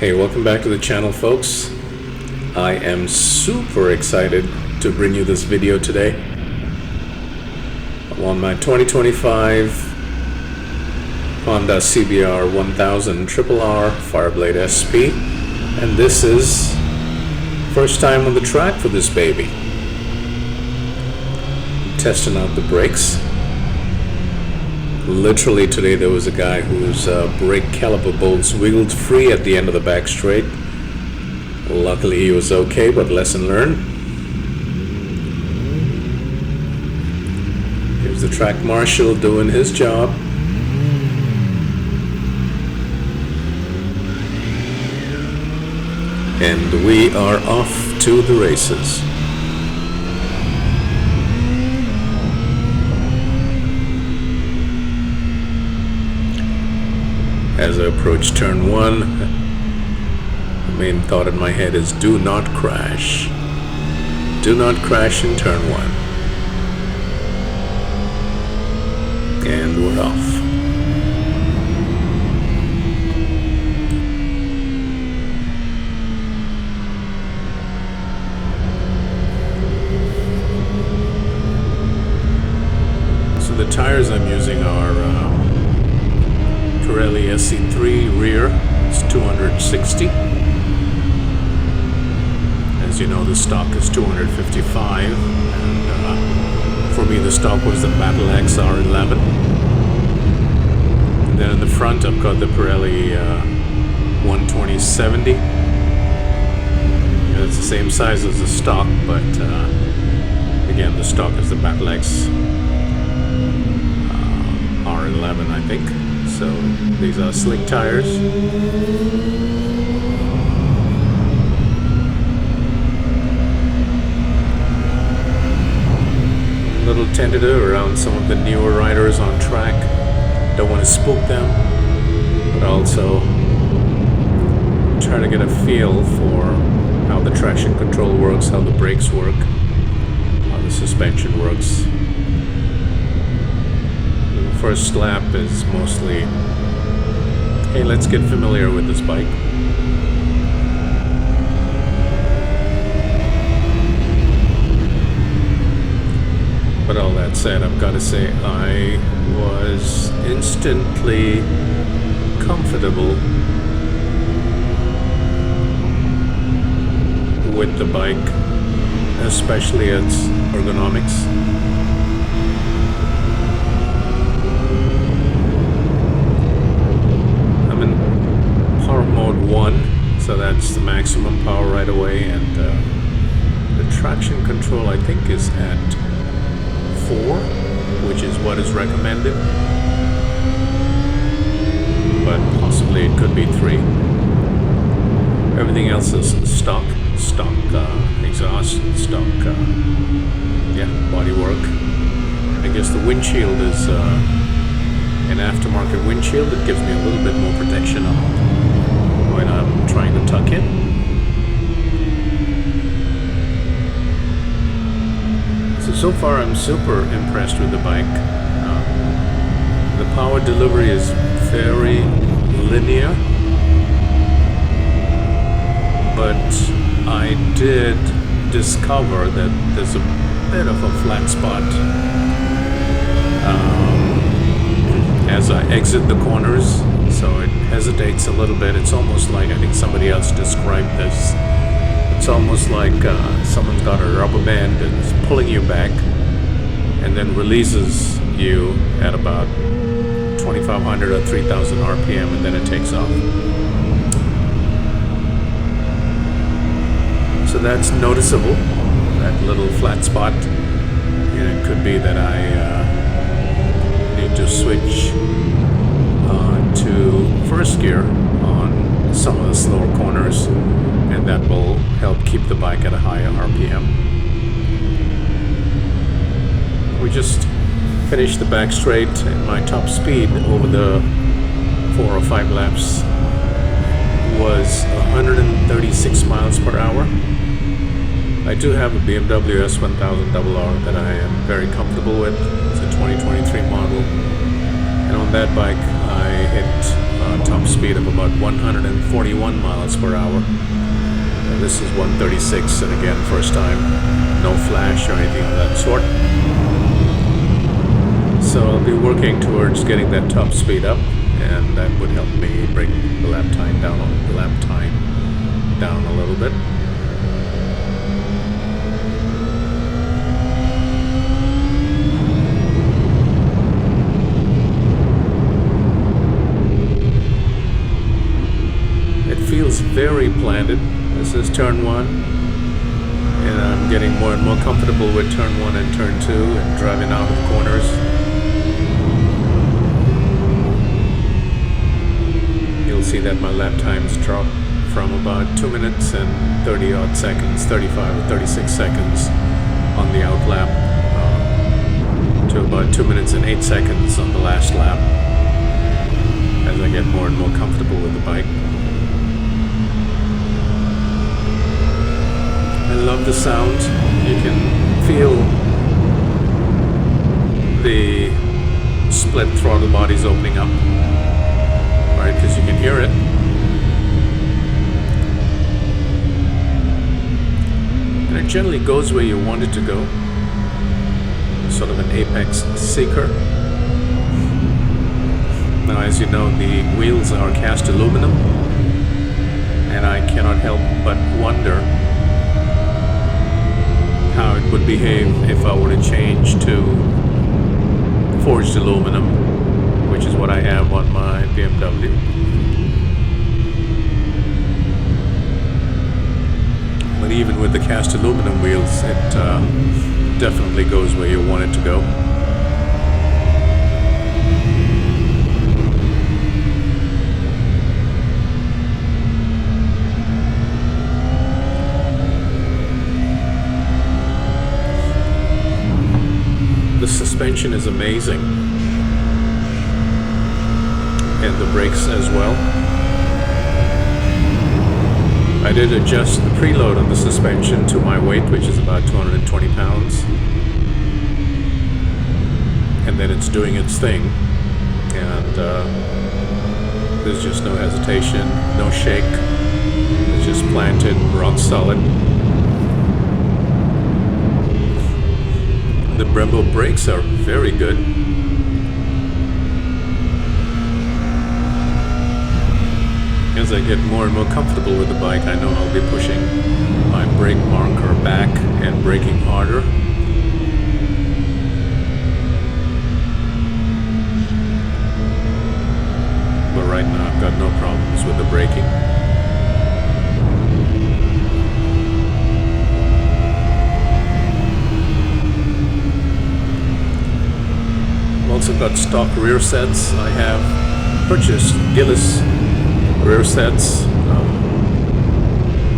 Hey, welcome back to the channel, folks. I am super excited to bring you this video today. I'm on my 2025 Honda CBR 1000RR-R Fireblade SP, and this is first time on the track for this baby. I'm testing out the brakes. Literally today there was a guy whose brake caliper bolts wiggled free at the end of the back straight. Luckily he was okay, but lesson learned. Here's the track marshal doing his job. And we are off to the races. As I approach turn 1, the main thought in my head is do not crash. Do not crash in turn 1. And we're off. So the tires I'm using are Pirelli SC3 rear. It's 260. As you know, the stock is 255, and for me the stock was the Battle Axe R11. And then in the front I've got the Pirelli 120/70. It's the same size as the stock, but again the stock is the Battle Axe R11, I think. So these are slick tires. A little tentative around some of the newer riders on track. Don't want to spook them, but also try to get a feel for how the traction control works, how the brakes work, how the suspension works. First lap is mostly, hey, let's get familiar with this bike. But all that said, I've got to say I was instantly comfortable with the bike, especially its ergonomics. Mode 1, so that's the maximum power right away, and the traction control I think is at 4, which is what is recommended, but possibly it could be 3. Everything else is stock exhaust, stock bodywork. I guess the windshield is an aftermarket windshield. It gives me a little bit more protection when I'm trying to tuck in. So far I'm super impressed with the bike. The power delivery is very linear, but I did discover that there's a bit of a flat spot as I exit the corners. So it hesitates a little bit. It's almost like, I think somebody else described this, it's almost like someone's got a rubber band and is pulling you back and then releases you at about 2500 or 3000 RPM, and then it takes off. So that's noticeable, that little flat spot. And it could be that I need to switch to first gear on some of the slower corners, and that will help keep the bike at a higher RPM. We just finished the back straight, and my top speed over the 4 or 5 laps was 136 miles per hour. I do have a BMW S1000RR that I am very comfortable with. It's a 2023 model, and on that bike I hit top speed of about 141 miles per hour. And this is 136, and again, first time, no flash or anything of that sort. So I'll be working towards getting that top speed up, and that would help me bring the lap time down a little bit. It feels very planted. This is turn 1, and I'm getting more and more comfortable with turn 1 and turn 2 and driving out of corners. You'll see that my lap times drop from about 2 minutes and 30 odd seconds, 35 or 36 seconds on the out lap to about 2 minutes and 8 seconds on the last lap as I get more and more comfortable with the bike. I love the sound. You can feel the split throttle bodies opening up, right? Because you can hear it. And it generally goes where you want it to go. Sort of an apex seeker. Now, as you know, the wheels are cast aluminum, and I cannot help but wonder how it would behave if I were to change to forged aluminum, which is what I have on my BMW. But even with the cast aluminum wheels, it definitely goes where you want it to go. The suspension is amazing, and the brakes as well. I did adjust the preload on the suspension to my weight, which is about 220 pounds, and then it's doing its thing, and there's just no hesitation, no shake. It's just planted, rock solid. The Brembo brakes are very good. As I get more and more comfortable with the bike, I know I'll be pushing my brake marker back and braking harder. But right now I've got no problems with the braking. Also got stock rear sets. I have purchased Gillis rear sets,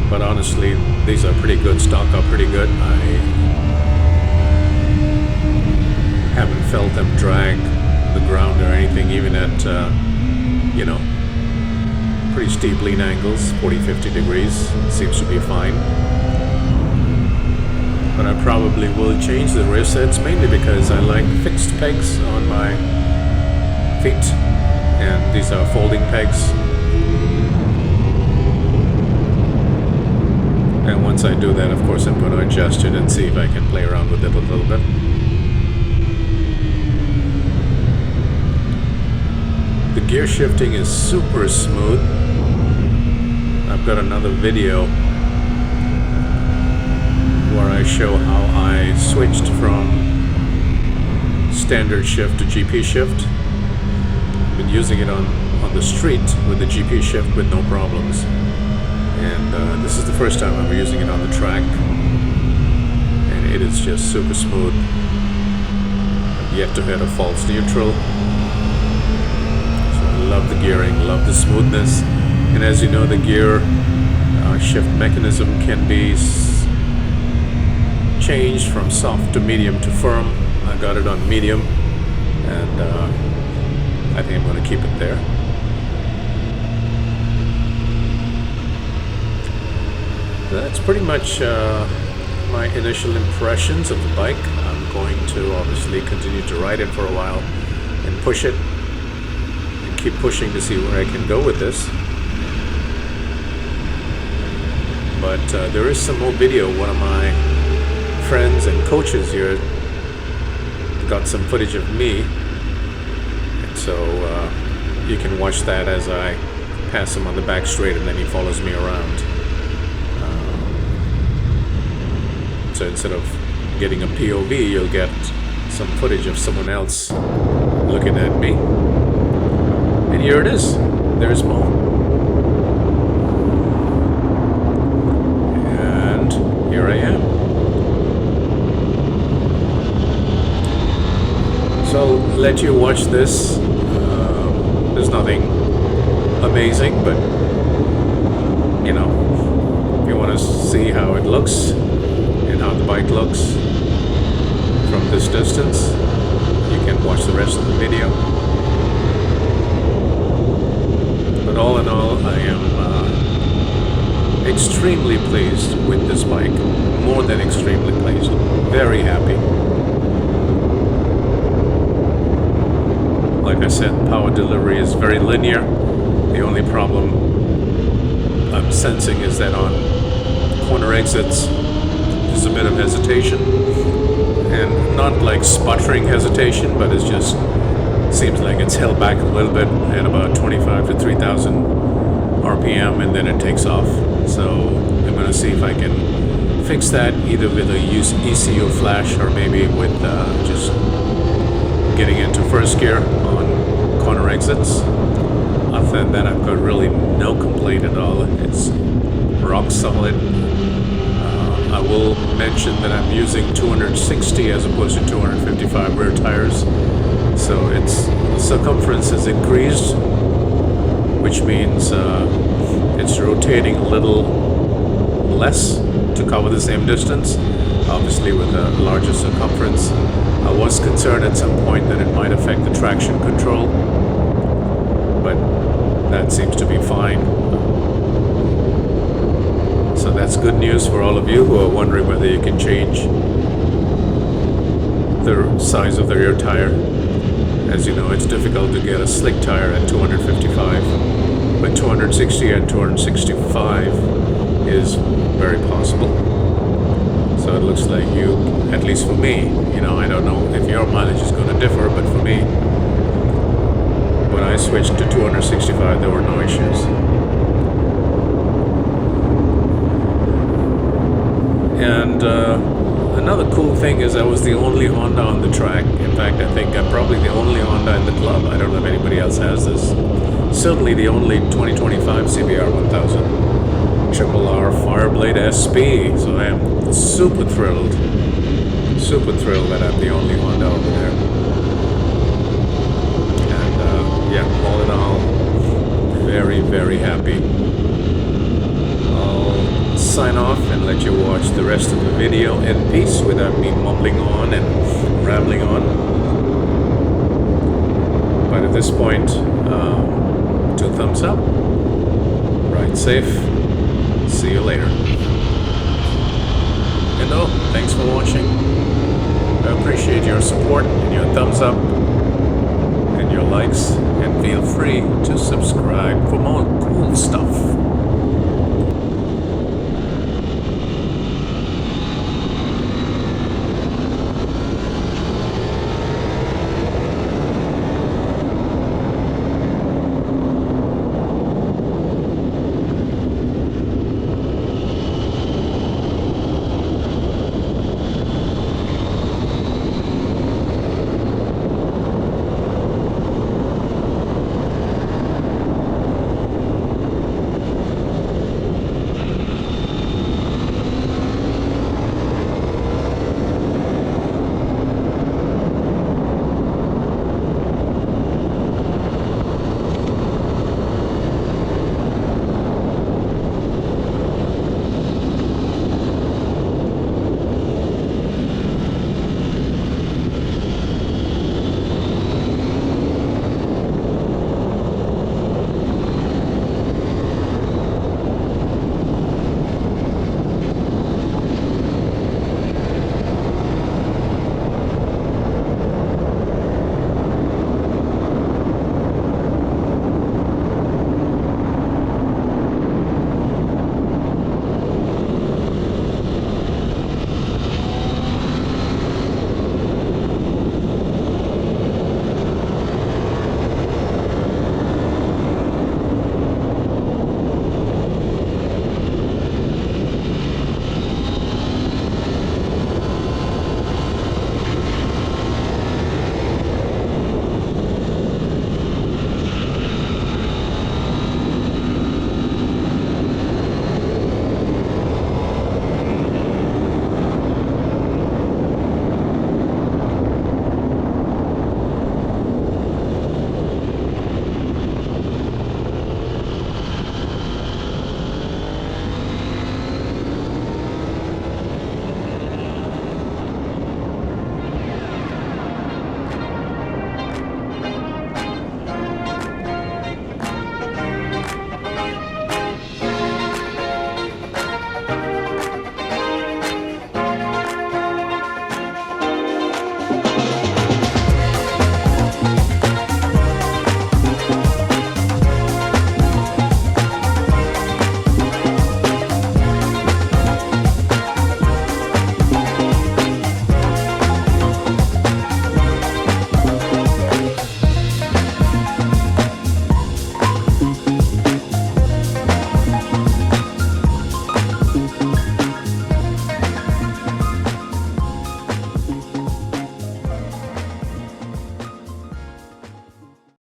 but honestly these are pretty good. Stock are pretty good. I haven't felt them drag the ground or anything, even at you know, pretty steep lean angles, 40-50 degrees. Seems to be fine. But I probably will change the rear sets, mainly because I like fixed pegs on my feet, and these are folding pegs. And once I do that, of course, I'm going to adjust it and see if I can play around with it a little bit. The gear shifting is super smooth. I've got another video where I show how I switched from standard shift to GP shift. I've been using it on the street with the GP shift with no problems. And this is the first time I'm using it on the track. And it is just super smooth. I've yet to hit a false neutral. So I love the gearing, love the smoothness. And as you know, the gear shift mechanism can be changed from soft to medium to firm. I got it on medium, and I think I'm going to keep it there. That's pretty much my initial impressions of the bike. I'm going to obviously continue to ride it for a while and push it and keep pushing to see where I can go with this. But there is some more video. One of my friends and coaches here got some footage of me, and so you can watch that as I pass him on the back straight, and then he follows me around. So instead of getting a POV, you'll get some footage of someone else looking at me. And here it is. There's Mo. And here I am. So I'll let you watch this. There's nothing amazing, but you know, if you want to see how it looks and how the bike looks from this distance, you can watch the rest of the video. But all in all, I am extremely pleased with this bike. More than extremely pleased. Very happy. Like I said, power delivery is very linear. The only problem I'm sensing is that on corner exits, there's a bit of hesitation. And not like sputtering hesitation, but it's just seems like it's held back a little bit at about 25 to 3,000 RPM, and then it takes off. So I'm going to see if I can fix that either with a ECU flash or maybe with just getting into first gear on corner exits. Other than that, I've got really no complaint at all. It's rock solid. I will mention that I'm using 260 as opposed to 255 rear tires. So its circumference has increased, which means it's rotating a little less to cover the same distance, obviously with a larger circumference. I was concerned at some point that it might affect the traction control, but that seems to be fine. So that's good news for all of you who are wondering whether you can change the size of the rear tire. As you know, it's difficult to get a slick tire at 255, but 260 and 265 is very possible. So it looks like you, at least for me, you know, I don't know if your mileage is going to differ, but for me, when I switched to 265, there were no issues. And another cool thing is I was the only Honda on the track. In fact, I think I'm probably the only Honda in the club. I don't know if anybody else has this. Certainly the only 2025 CBR 1000 RR Fireblade SP. So I am super thrilled that I'm the only Honda over there. And yeah, all in all, very, very happy. I'll sign off and let you watch the rest of the video in peace without me mumbling on and rambling on. But at this point, 2 thumbs up, ride safe, see you later. And thanks for watching. I appreciate your support and your thumbs up and your likes, and feel free to subscribe for more cool stuff.